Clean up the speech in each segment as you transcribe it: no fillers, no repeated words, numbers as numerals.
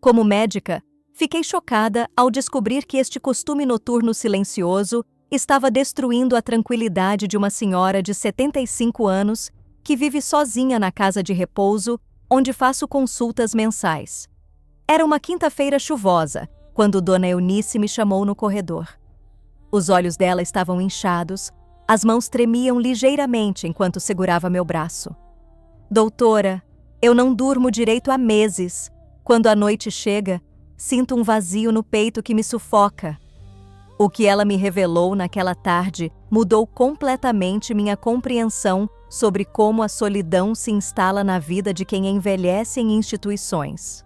Como médica, fiquei chocada ao descobrir que este costume noturno silencioso estava destruindo a tranquilidade de uma senhora de 75 anos que vive sozinha na casa de repouso, onde faço consultas mensais. Era uma quinta-feira chuvosa, quando Dona Eunice me chamou no corredor. Os olhos dela estavam inchados, as mãos tremiam ligeiramente enquanto segurava meu braço. Doutora, eu não durmo direito há meses. Quando a noite chega, sinto um vazio no peito que me sufoca. O que ela me revelou naquela tarde mudou completamente minha compreensão sobre como a solidão se instala na vida de quem envelhece em instituições.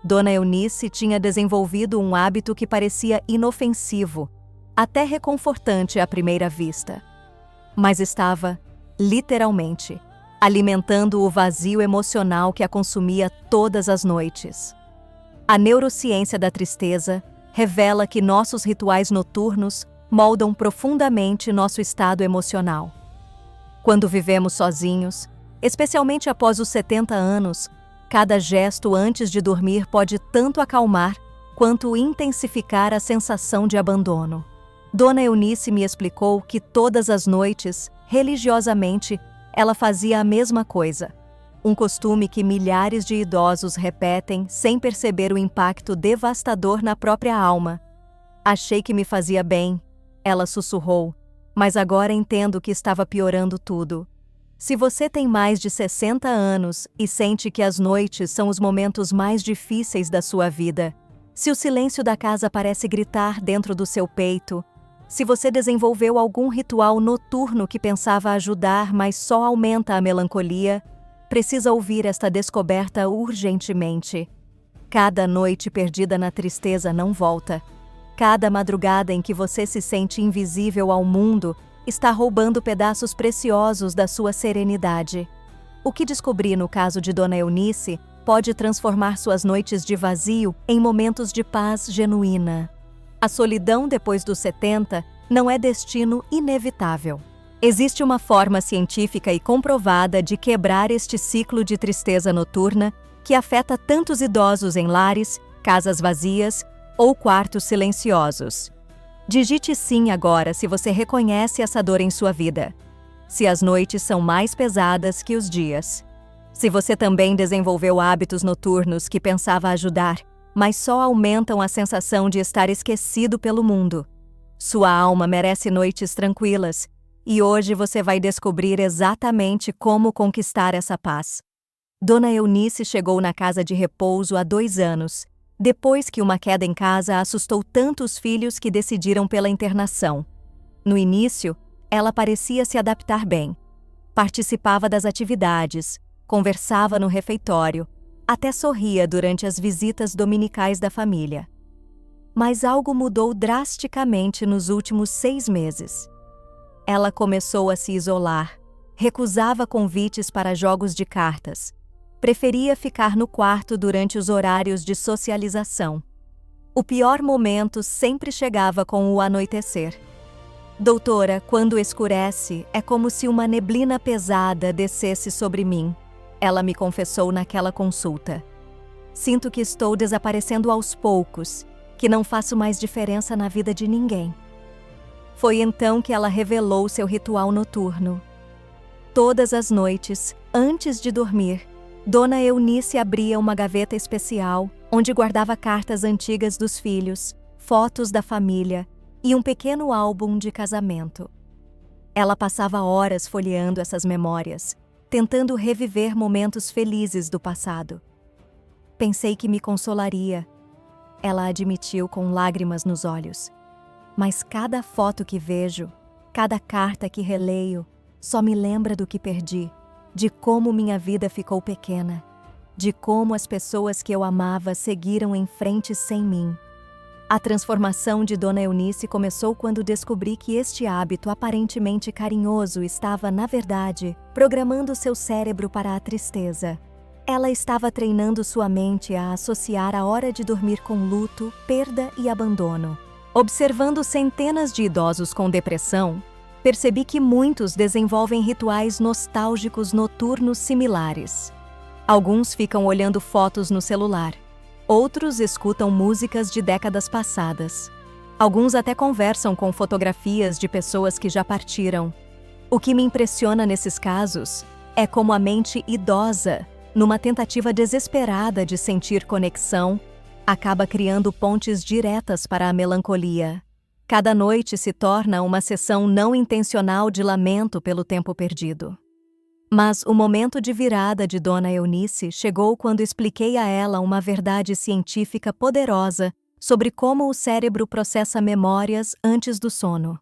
Dona Eunice tinha desenvolvido um hábito que parecia inofensivo, até reconfortante à primeira vista. Mas estava, literalmente, alimentando o vazio emocional que a consumia todas as noites. A neurociência da tristeza revela que nossos rituais noturnos moldam profundamente nosso estado emocional. Quando vivemos sozinhos, especialmente após os 70 anos, cada gesto antes de dormir pode tanto acalmar quanto intensificar a sensação de abandono. Dona Eunice me explicou que todas as noites, religiosamente, ela fazia a mesma coisa. Um costume que milhares de idosos repetem sem perceber o impacto devastador na própria alma. Achei que me fazia bem, ela sussurrou, mas agora entendo que estava piorando tudo. Se você tem mais de 60 anos e sente que as noites são os momentos mais difíceis da sua vida, se o silêncio da casa parece gritar dentro do seu peito, se você desenvolveu algum ritual noturno que pensava ajudar, mas só aumenta a melancolia, precisa ouvir esta descoberta urgentemente. Cada noite perdida na tristeza não volta. Cada madrugada em que você se sente invisível ao mundo está roubando pedaços preciosos da sua serenidade. O que descobri no caso de Dona Eunice pode transformar suas noites de vazio em momentos de paz genuína. A solidão depois dos 70 não é destino inevitável. Existe uma forma científica e comprovada de quebrar este ciclo de tristeza noturna que afeta tantos idosos em lares, casas vazias ou quartos silenciosos. Digite sim agora se você reconhece essa dor em sua vida. Se as noites são mais pesadas que os dias. Se você também desenvolveu hábitos noturnos que pensava ajudar, mas só aumentam a sensação de estar esquecido pelo mundo. Sua alma merece noites tranquilas, e hoje você vai descobrir exatamente como conquistar essa paz. Dona Eunice chegou na casa de repouso há 2 anos, depois que uma queda em casa assustou tantos filhos que decidiram pela internação. No início, ela parecia se adaptar bem. Participava das atividades, conversava no refeitório, até sorria durante as visitas dominicais da família. Mas algo mudou drasticamente nos últimos 6 meses. Ela começou a se isolar, recusava convites para jogos de cartas, preferia ficar no quarto durante os horários de socialização. O pior momento sempre chegava com o anoitecer. Doutora, quando escurece, é como se uma neblina pesada descesse sobre mim. Ela me confessou naquela consulta. Sinto que estou desaparecendo aos poucos, que não faço mais diferença na vida de ninguém. Foi então que ela revelou seu ritual noturno. Todas as noites, antes de dormir, Dona Eunice abria uma gaveta especial, onde guardava cartas antigas dos filhos, fotos da família e um pequeno álbum de casamento. Ela passava horas folheando essas memórias, tentando reviver momentos felizes do passado. Pensei que me consolaria. Ela admitiu com lágrimas nos olhos. Mas cada foto que vejo, cada carta que releio, só me lembra do que perdi, de como minha vida ficou pequena, de como as pessoas que eu amava seguiram em frente sem mim. A transformação de Dona Eunice começou quando descobri que este hábito aparentemente carinhoso estava, na verdade, programando seu cérebro para a tristeza. Ela estava treinando sua mente a associar a hora de dormir com luto, perda e abandono. Observando centenas de idosos com depressão, percebi que muitos desenvolvem rituais nostálgicos noturnos similares. Alguns ficam olhando fotos no celular, Outros escutam músicas de décadas passadas. Alguns até conversam com fotografias de pessoas que já partiram. O que me impressiona nesses casos é como a mente idosa, numa tentativa desesperada de sentir conexão, acaba criando pontes diretas para a melancolia. Cada noite se torna uma sessão não intencional de lamento pelo tempo perdido. Mas o momento de virada de Dona Eunice chegou quando expliquei a ela uma verdade científica poderosa sobre como o cérebro processa memórias antes do sono.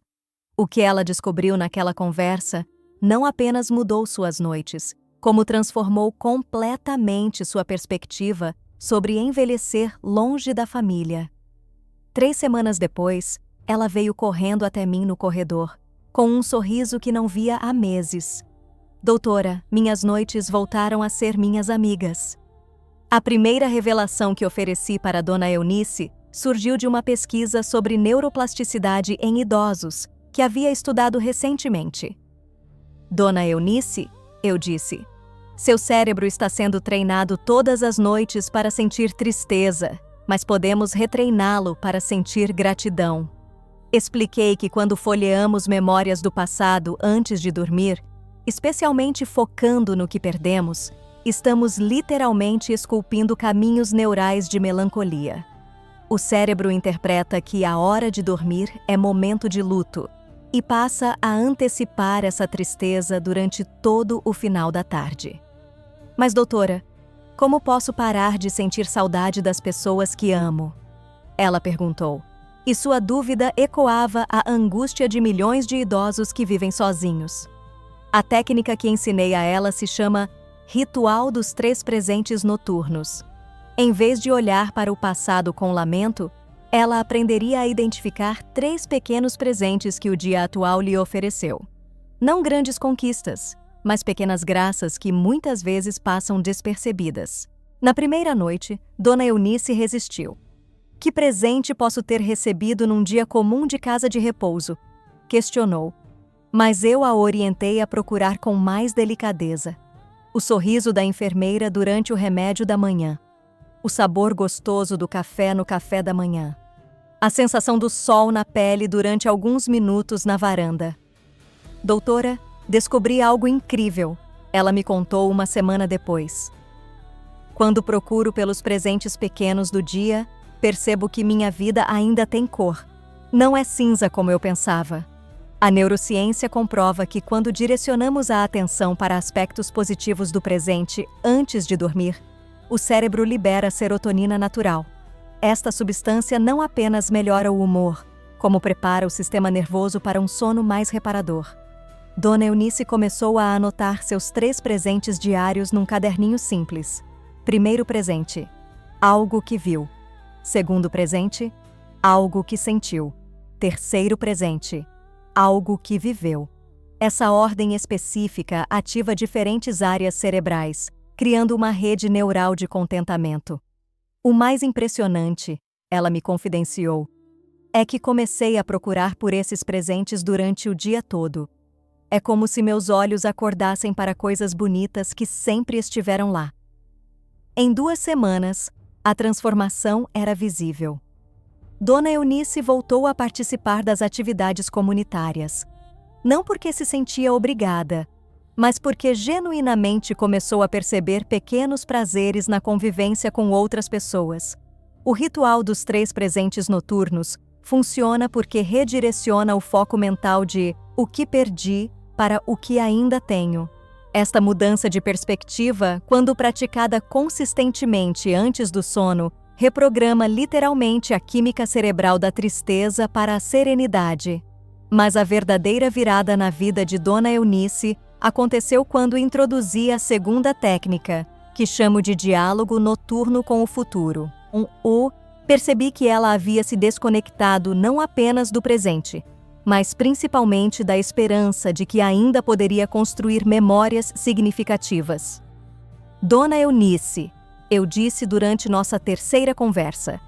O que ela descobriu naquela conversa não apenas mudou suas noites, como transformou completamente sua perspectiva sobre envelhecer longe da família. 3 semanas depois, ela veio correndo até mim no corredor, com um sorriso que não via há meses. Doutora, minhas noites voltaram a ser minhas amigas. A primeira revelação que ofereci para Dona Eunice surgiu de uma pesquisa sobre neuroplasticidade em idosos, que havia estudado recentemente. Dona Eunice, eu disse, seu cérebro está sendo treinado todas as noites para sentir tristeza, mas podemos retreiná-lo para sentir gratidão. Expliquei que quando folheamos memórias do passado antes de dormir, especialmente focando no que perdemos, estamos literalmente esculpindo caminhos neurais de melancolia. O cérebro interpreta que a hora de dormir é momento de luto e passa a antecipar essa tristeza durante todo o final da tarde. Mas, doutora, como posso parar de sentir saudade das pessoas que amo? Ela perguntou, e sua dúvida ecoava a angústia de milhões de idosos que vivem sozinhos. A técnica que ensinei a ela se chama Ritual dos 3 Presentes Noturnos. Em vez de olhar para o passado com lamento, ela aprenderia a identificar 3 pequenos presentes que o dia atual lhe ofereceu. Não grandes conquistas, mas pequenas graças que muitas vezes passam despercebidas. Na primeira noite, Dona Eunice resistiu. Que presente posso ter recebido num dia comum de casa de repouso? Questionou. Mas eu a orientei a procurar com mais delicadeza. O sorriso da enfermeira durante o remédio da manhã. O sabor gostoso do café no café da manhã. A sensação do sol na pele durante alguns minutos na varanda. Doutora, descobri algo incrível, ela me contou uma semana depois. Quando procuro pelos presentes pequenos do dia, percebo que minha vida ainda tem cor. Não é cinza como eu pensava. A neurociência comprova que quando direcionamos a atenção para aspectos positivos do presente antes de dormir, o cérebro libera serotonina natural. Esta substância não apenas melhora o humor, como prepara o sistema nervoso para um sono mais reparador. Dona Eunice começou a anotar seus 3 presentes diários num caderninho simples. Primeiro presente, algo que viu. Segundo presente, algo que sentiu. Terceiro presente, algo que viveu. Essa ordem específica ativa diferentes áreas cerebrais, criando uma rede neural de contentamento. O mais impressionante, ela me confidenciou, é que comecei a procurar por esses presentes durante o dia todo. É como se meus olhos acordassem para coisas bonitas que sempre estiveram lá. Em 2 semanas, a transformação era visível. Dona Eunice voltou a participar das atividades comunitárias. Não porque se sentia obrigada, mas porque genuinamente começou a perceber pequenos prazeres na convivência com outras pessoas. O ritual dos 3 presentes noturnos funciona porque redireciona o foco mental de o que perdi para o que ainda tenho. Esta mudança de perspectiva, quando praticada consistentemente antes do sono, reprograma literalmente a química cerebral da tristeza para a serenidade. Mas a verdadeira virada na vida de Dona Eunice aconteceu quando introduzi a segunda técnica, que chamo de diálogo noturno com o futuro. Percebi que ela havia se desconectado não apenas do presente, mas principalmente da esperança de que ainda poderia construir memórias significativas. Dona Eunice, eu disse durante nossa terceira conversa,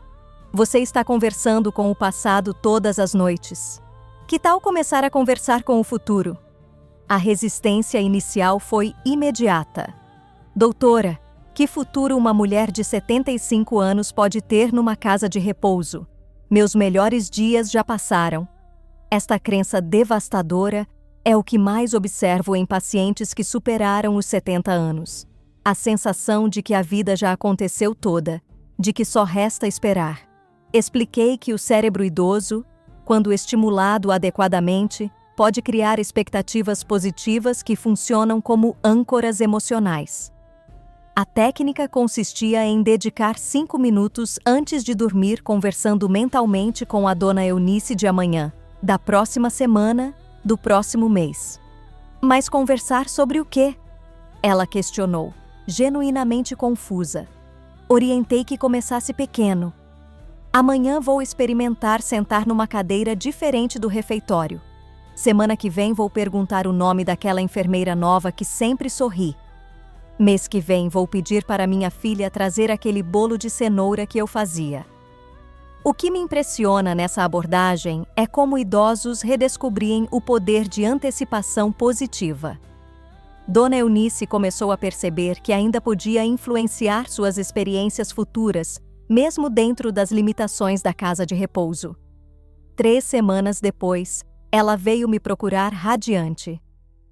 você está conversando com o passado todas as noites. Que tal começar a conversar com o futuro? A resistência inicial foi imediata. Doutora, Que futuro uma mulher de 75 anos pode ter numa casa de repouso? Meus melhores dias já passaram. Esta crença devastadora é o que mais observo em pacientes que superaram os 70 anos. A sensação de que a vida já aconteceu toda, de que só resta esperar. Expliquei que o cérebro idoso, quando estimulado adequadamente, pode criar expectativas positivas que funcionam como âncoras emocionais. A técnica consistia em dedicar 5 minutos antes de dormir conversando mentalmente com a dona Eunice de amanhã, da próxima semana, do próximo mês. Mas conversar sobre o quê? Ela questionou, genuinamente confusa. Orientei que começasse pequeno. Amanhã vou experimentar sentar numa cadeira diferente do refeitório. Semana que vem vou perguntar o nome daquela enfermeira nova que sempre sorri. Mês que vem vou pedir para minha filha trazer aquele bolo de cenoura que eu fazia. O que me impressiona nessa abordagem é como idosos redescobriem o poder de antecipação positiva. Dona Eunice começou a perceber que ainda podia influenciar suas experiências futuras, mesmo dentro das limitações da casa de repouso. 3 semanas depois, ela veio me procurar radiante.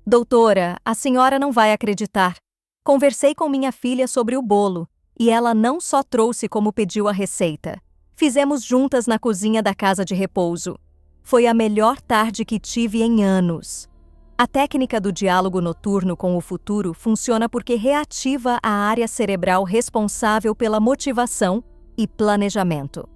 Doutora, a senhora não vai acreditar. Conversei com minha filha sobre o bolo, e ela não só trouxe como pediu a receita. Fizemos juntas na cozinha da casa de repouso. Foi a melhor tarde que tive em anos. A técnica do diálogo noturno com o futuro funciona porque reativa a área cerebral responsável pela motivação e planejamento.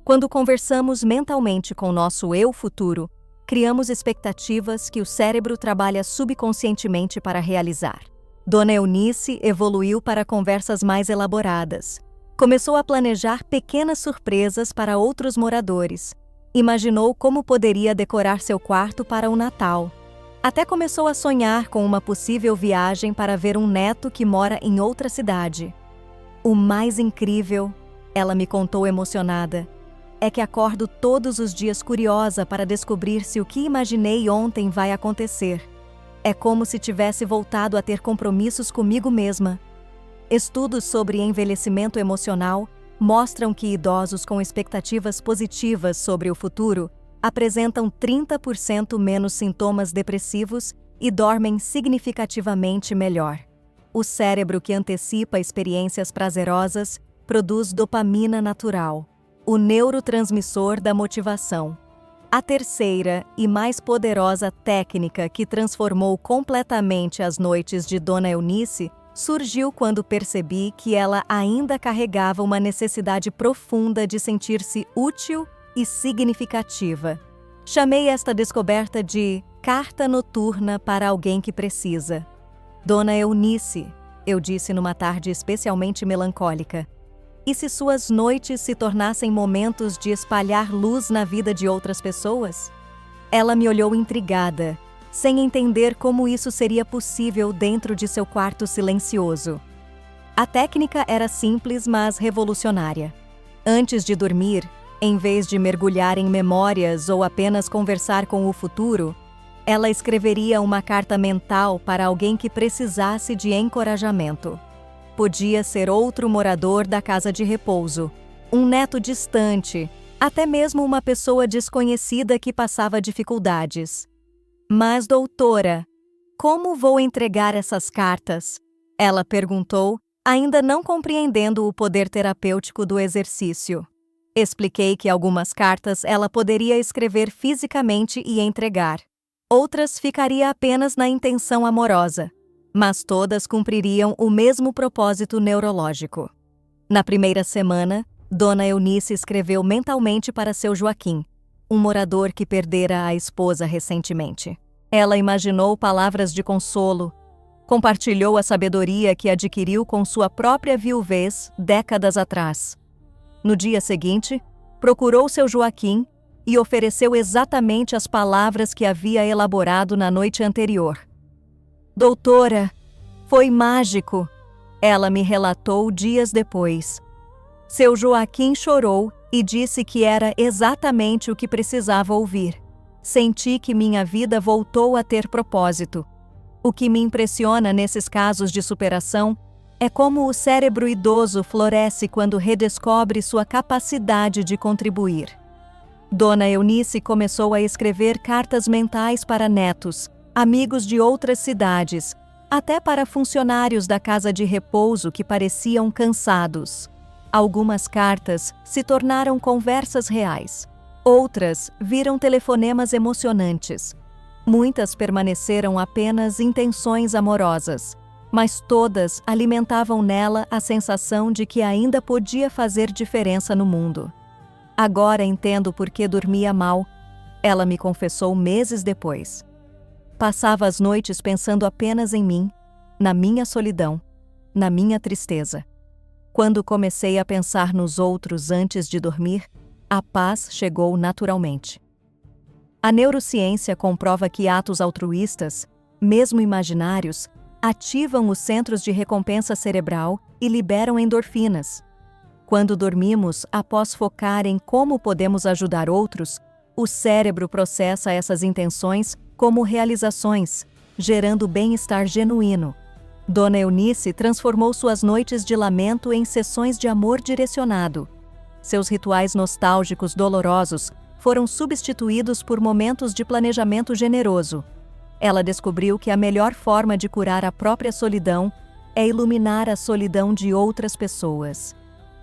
Quando conversamos mentalmente com nosso eu futuro, criamos expectativas que o cérebro trabalha subconscientemente para realizar. Dona Eunice evoluiu para conversas mais elaboradas. Começou a planejar pequenas surpresas para outros moradores. Imaginou como poderia decorar seu quarto para o Natal. Até começou a sonhar com uma possível viagem para ver um neto que mora em outra cidade. O mais incrível, ela me contou emocionada, é que acordo todos os dias curiosa para descobrir se o que imaginei ontem vai acontecer. É como se tivesse voltado a ter compromissos comigo mesma. Estudos sobre envelhecimento emocional mostram que idosos com expectativas positivas sobre o futuro apresentam 30% menos sintomas depressivos e dormem significativamente melhor. O cérebro que antecipa experiências prazerosas produz dopamina natural, o neurotransmissor da motivação. A terceira e mais poderosa técnica que transformou completamente as noites de Dona Eunice surgiu quando percebi que ela ainda carregava uma necessidade profunda de sentir-se útil e significativa. Chamei esta descoberta de carta noturna para alguém que precisa. Dona Eunice, eu disse numa tarde especialmente melancólica, e se suas noites se tornassem momentos de espalhar luz na vida de outras pessoas? Ela me olhou intrigada, sem entender como isso seria possível dentro de seu quarto silencioso. A técnica era simples, mas revolucionária. Antes de dormir, em vez de mergulhar em memórias ou apenas conversar com o futuro, ela escreveria uma carta mental para alguém que precisasse de encorajamento. Podia ser outro morador da casa de repouso, um neto distante, até mesmo uma pessoa desconhecida que passava dificuldades. Mas, doutora, como vou entregar essas cartas? Ela perguntou, ainda não compreendendo o poder terapêutico do exercício. Expliquei que algumas cartas ela poderia escrever fisicamente e entregar. Outras ficaria apenas na intenção amorosa, mas todas cumpririam o mesmo propósito neurológico. Na primeira semana, Dona Eunice escreveu mentalmente para seu Joaquim, um morador que perdera a esposa recentemente. Ela imaginou palavras de consolo, compartilhou a sabedoria que adquiriu com sua própria viuvez décadas atrás. No dia seguinte, procurou seu Joaquim e ofereceu exatamente as palavras que havia elaborado na noite anterior. Doutora, foi mágico, ela me relatou dias depois. Seu Joaquim chorou e disse que era exatamente o que precisava ouvir. Senti que minha vida voltou a ter propósito. O que me impressiona nesses casos de superação É como o cérebro idoso floresce quando redescobre sua capacidade de contribuir. Dona Eunice começou a escrever cartas mentais para netos, amigos de outras cidades, até para funcionários da casa de repouso que pareciam cansados. Algumas cartas se tornaram conversas reais. Outras viram telefonemas emocionantes. Muitas permaneceram apenas intenções amorosas, mas todas alimentavam nela a sensação de que ainda podia fazer diferença no mundo. Agora entendo por que dormia mal, ela me confessou meses depois. Passava as noites pensando apenas em mim, na minha solidão, na minha tristeza. Quando comecei a pensar nos outros antes de dormir, a paz chegou naturalmente. A neurociência comprova que atos altruístas, mesmo imaginários, ativam os centros de recompensa cerebral e liberam endorfinas. Quando dormimos, após focar em como podemos ajudar outros, o cérebro processa essas intenções como realizações, gerando bem-estar genuíno. Dona Eunice transformou suas noites de lamento em sessões de amor direcionado. Seus rituais nostálgicos dolorosos foram substituídos por momentos de planejamento generoso. Ela descobriu que a melhor forma de curar a própria solidão é iluminar a solidão de outras pessoas.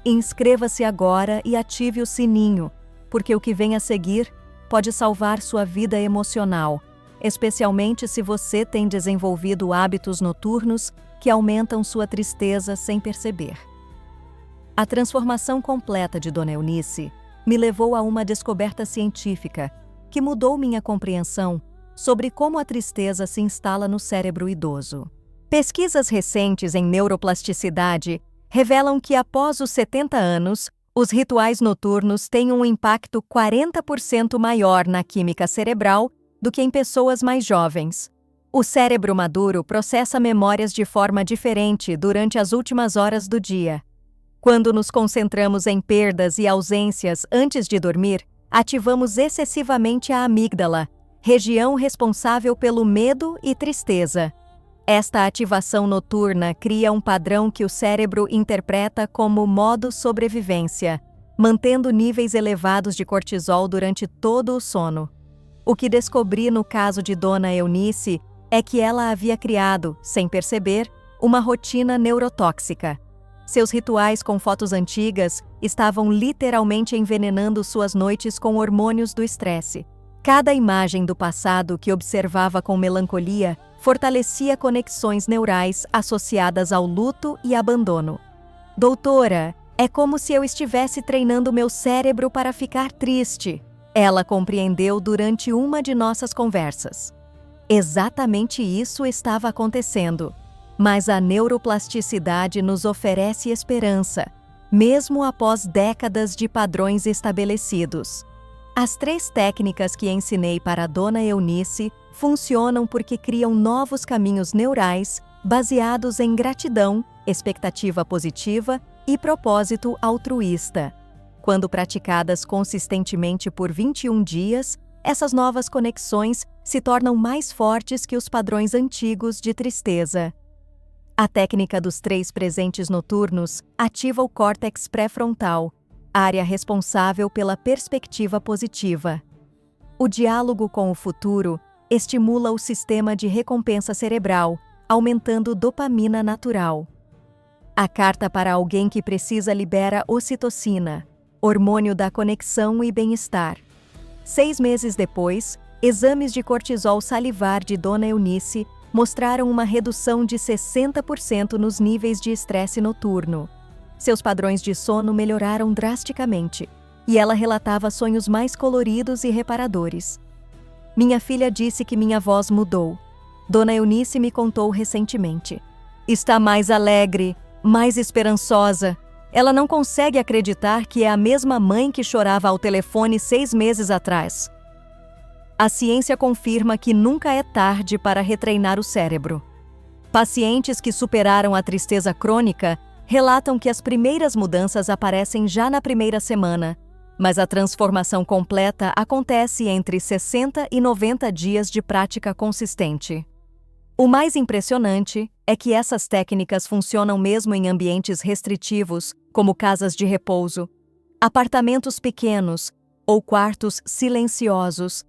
Inscreva-se agora e ative o sininho, porque o que vem a seguir pode salvar sua vida emocional, especialmente se você tem desenvolvido hábitos noturnos que aumentam sua tristeza sem perceber. A transformação completa de Dona Eunice me levou a uma descoberta científica que mudou minha compreensão sobre como a tristeza se instala no cérebro idoso. Pesquisas recentes em neuroplasticidade revelam que após os 70 anos, os rituais noturnos têm um impacto 40% maior na química cerebral do que em pessoas mais jovens. O cérebro maduro processa memórias de forma diferente durante as últimas horas do dia. Quando nos concentramos em perdas e ausências antes de dormir, ativamos excessivamente a amígdala, região responsável pelo medo e tristeza. Esta ativação noturna cria um padrão que o cérebro interpreta como modo sobrevivência, mantendo níveis elevados de cortisol durante todo o sono. O que descobri no caso de Dona Eunice é que ela havia criado, sem perceber, uma rotina neurotóxica. Seus rituais com fotos antigas estavam literalmente envenenando suas noites com hormônios do estresse. Cada imagem do passado que observava com melancolia fortalecia conexões neurais associadas ao luto e abandono. Doutora, é como se eu estivesse treinando meu cérebro para ficar triste. Ela compreendeu durante uma de nossas conversas. Exatamente isso estava acontecendo. Mas a neuroplasticidade nos oferece esperança, mesmo após décadas de padrões estabelecidos. As 3 técnicas que ensinei para Dona Eunice funcionam porque criam novos caminhos neurais baseados em gratidão, expectativa positiva e propósito altruísta. Quando praticadas consistentemente por 21 dias, essas novas conexões se tornam mais fortes que os padrões antigos de tristeza. A técnica dos 3 presentes noturnos ativa o córtex pré-frontal, área responsável pela perspectiva positiva. O diálogo com o futuro estimula o sistema de recompensa cerebral, aumentando dopamina natural. A carta para alguém que precisa libera ocitocina, hormônio da conexão e bem-estar. 6 meses depois, exames de cortisol salivar de Dona Eunice mostraram uma redução de 60% nos níveis de estresse noturno. Seus padrões de sono melhoraram drasticamente, e ela relatava sonhos mais coloridos e reparadores. Minha filha disse que minha voz mudou. Dona Eunice me contou recentemente. Está mais alegre, mais esperançosa. Ela não consegue acreditar que é a mesma mãe que chorava ao telefone 6 meses atrás. A ciência confirma que nunca é tarde para retreinar o cérebro. Pacientes que superaram a tristeza crônica relatam que as primeiras mudanças aparecem já na primeira semana, mas a transformação completa acontece entre 60 e 90 dias de prática consistente. O mais impressionante é que essas técnicas funcionam mesmo em ambientes restritivos, como casas de repouso, apartamentos pequenos ou quartos silenciosos.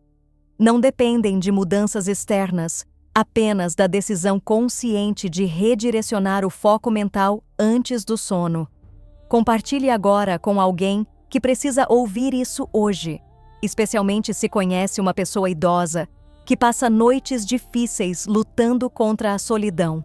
Não dependem de mudanças externas, apenas da decisão consciente de redirecionar o foco mental antes do sono. Compartilhe agora com alguém que precisa ouvir isso hoje, especialmente se conhece uma pessoa idosa que passa noites difíceis lutando contra a solidão.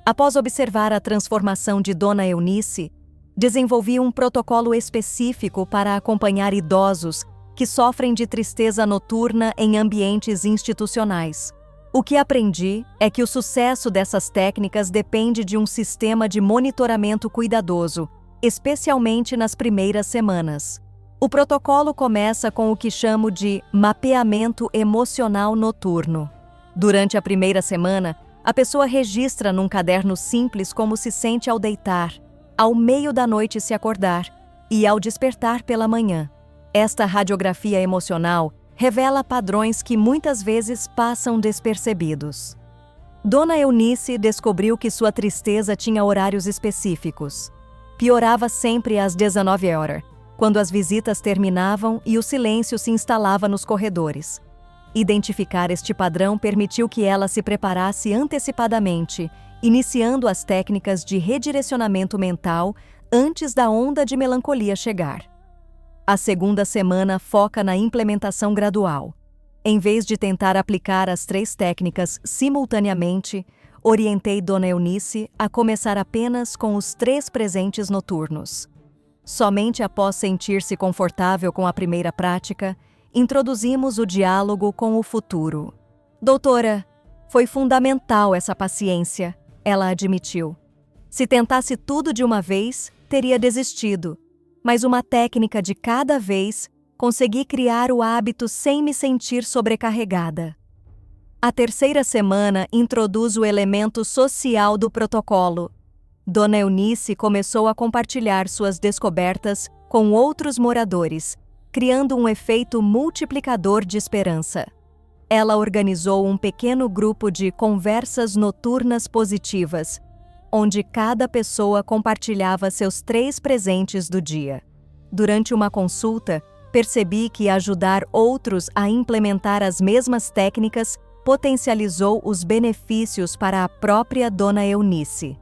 Após observar a transformação de Dona Eunice, desenvolvi um protocolo específico para acompanhar idosos que sofrem de tristeza noturna em ambientes institucionais. O que aprendi é que o sucesso dessas técnicas depende de um sistema de monitoramento cuidadoso, especialmente nas primeiras semanas. O protocolo começa com o que chamo de mapeamento emocional noturno. Durante a primeira semana, a pessoa registra num caderno simples como se sente ao deitar, ao meio da noite se acordar e ao despertar pela manhã. Esta radiografia emocional revela padrões que muitas vezes passam despercebidos. Dona Eunice descobriu que sua tristeza tinha horários específicos. Piorava sempre às 19 horas, quando as visitas terminavam e o silêncio se instalava nos corredores. Identificar este padrão permitiu que ela se preparasse antecipadamente, iniciando as técnicas de redirecionamento mental antes da onda de melancolia chegar. A segunda semana foca na implementação gradual. Em vez de tentar aplicar as 3 técnicas simultaneamente, orientei Dona Eunice a começar apenas com os 3 presentes noturnos. Somente após sentir-se confortável com a primeira prática, introduzimos o diálogo com o futuro. Doutora, foi fundamental essa paciência, ela admitiu. Se tentasse tudo de uma vez, teria desistido. Mas uma técnica de cada vez, consegui criar o hábito sem me sentir sobrecarregada. A terceira semana introduz o elemento social do protocolo. Dona Eunice começou a compartilhar suas descobertas com outros moradores, criando um efeito multiplicador de esperança. Ela organizou um pequeno grupo de conversas noturnas positivas, onde cada pessoa compartilhava seus 3 presentes do dia. Durante uma consulta, percebi que ajudar outros a implementar as mesmas técnicas potencializou os benefícios para a própria Dona Eunice.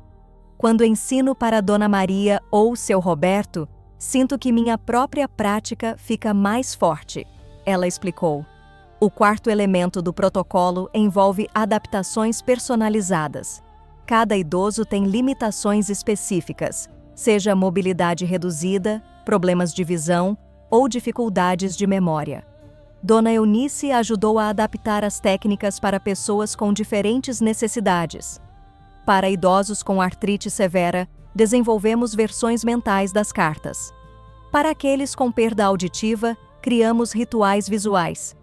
Quando ensino para Dona Maria ou seu Roberto, sinto que minha própria prática fica mais forte, ela explicou. O quarto elemento do protocolo envolve adaptações personalizadas. Cada idoso tem limitações específicas, seja mobilidade reduzida, problemas de visão ou dificuldades de memória. Dona Eunice ajudou a adaptar as técnicas para pessoas com diferentes necessidades. Para idosos com artrite severa, desenvolvemos versões mentais das cartas. Para aqueles com perda auditiva, criamos rituais visuais.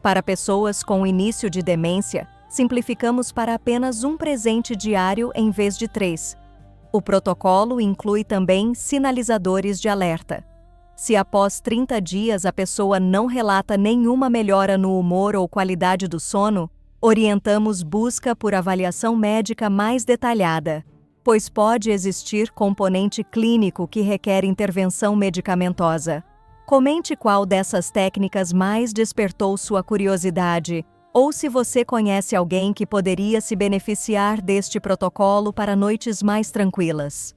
Para pessoas com início de demência, simplificamos para apenas um presente diário em vez de 3. O protocolo inclui também sinalizadores de alerta. Se após 30 dias a pessoa não relata nenhuma melhora no humor ou qualidade do sono, orientamos busca por avaliação médica mais detalhada, pois pode existir componente clínico que requer intervenção medicamentosa. Comente qual dessas técnicas mais despertou sua curiosidade, ou se você conhece alguém que poderia se beneficiar deste protocolo para noites mais tranquilas.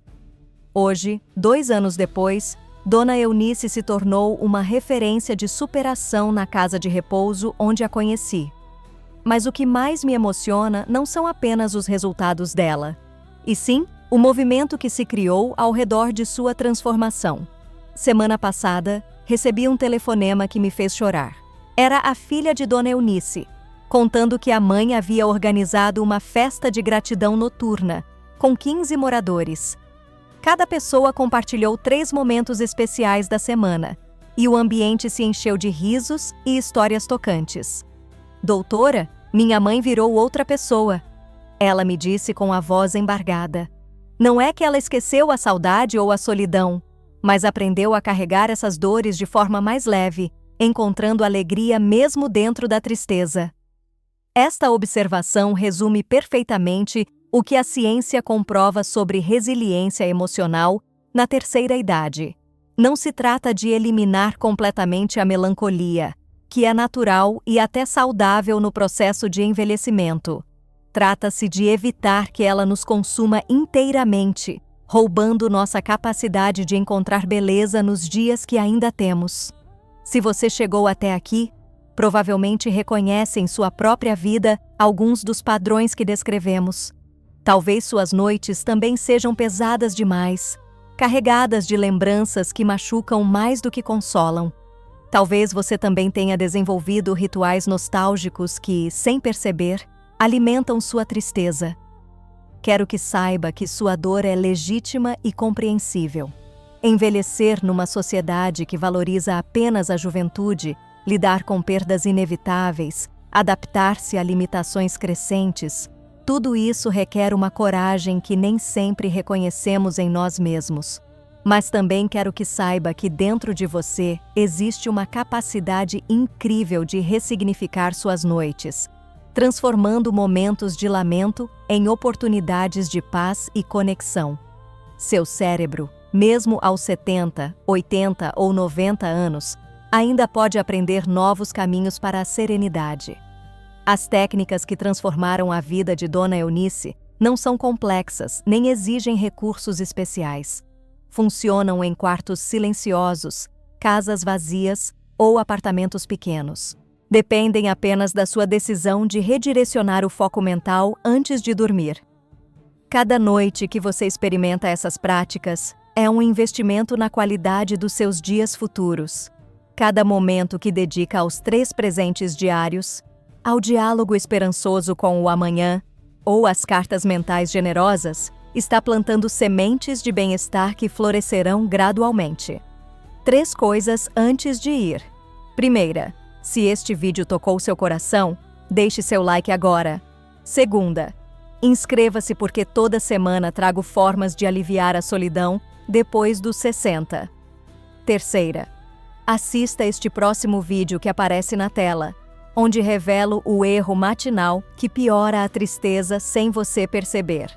Hoje, 2 anos depois, Dona Eunice se tornou uma referência de superação na casa de repouso onde a conheci. Mas o que mais me emociona não são apenas os resultados dela, e sim o movimento que se criou ao redor de sua transformação. Semana passada, recebi um telefonema que me fez chorar. Era a filha de Dona Eunice, contando que a mãe havia organizado uma festa de gratidão noturna, com 15 moradores. Cada pessoa compartilhou 3 momentos especiais da semana, e o ambiente se encheu de risos e histórias tocantes. Doutora, minha mãe virou outra pessoa. Ela me disse com a voz embargada. Não é que ela esqueceu a saudade ou a solidão, mas aprendeu a carregar essas dores de forma mais leve, encontrando alegria mesmo dentro da tristeza. Esta observação resume perfeitamente o que a ciência comprova sobre resiliência emocional na terceira idade. Não se trata de eliminar completamente a melancolia, que é natural e até saudável no processo de envelhecimento. Trata-se de evitar que ela nos consuma inteiramente, roubando nossa capacidade de encontrar beleza nos dias que ainda temos. Se você chegou até aqui, provavelmente reconhece em sua própria vida alguns dos padrões que descrevemos. Talvez suas noites também sejam pesadas demais, carregadas de lembranças que machucam mais do que consolam. Talvez você também tenha desenvolvido rituais nostálgicos que, sem perceber, alimentam sua tristeza. Quero que saiba que sua dor é legítima e compreensível. Envelhecer numa sociedade que valoriza apenas a juventude, lidar com perdas inevitáveis, adaptar-se a limitações crescentes, tudo isso requer uma coragem que nem sempre reconhecemos em nós mesmos. Mas também quero que saiba que dentro de você existe uma capacidade incrível de ressignificar suas noites, transformando momentos de lamento em oportunidades de paz e conexão. Seu cérebro, mesmo aos 70, 80 ou 90 anos, ainda pode aprender novos caminhos para a serenidade. As técnicas que transformaram a vida de Dona Eunice não são complexas nem exigem recursos especiais. Funcionam em quartos silenciosos, casas vazias ou apartamentos pequenos. Dependem apenas da sua decisão de redirecionar o foco mental antes de dormir. Cada noite que você experimenta essas práticas é um investimento na qualidade dos seus dias futuros. Cada momento que dedica aos 3 presentes diários, ao diálogo esperançoso com o amanhã ou às cartas mentais generosas, está plantando sementes de bem-estar que florescerão gradualmente. 3 coisas antes de ir. Primeira, se este vídeo tocou seu coração, deixe seu like agora. Segunda, inscreva-se porque toda semana trago formas de aliviar a solidão depois dos 60. Terceira, assista este próximo vídeo que aparece na tela, onde revelo o erro matinal que piora a tristeza sem você perceber.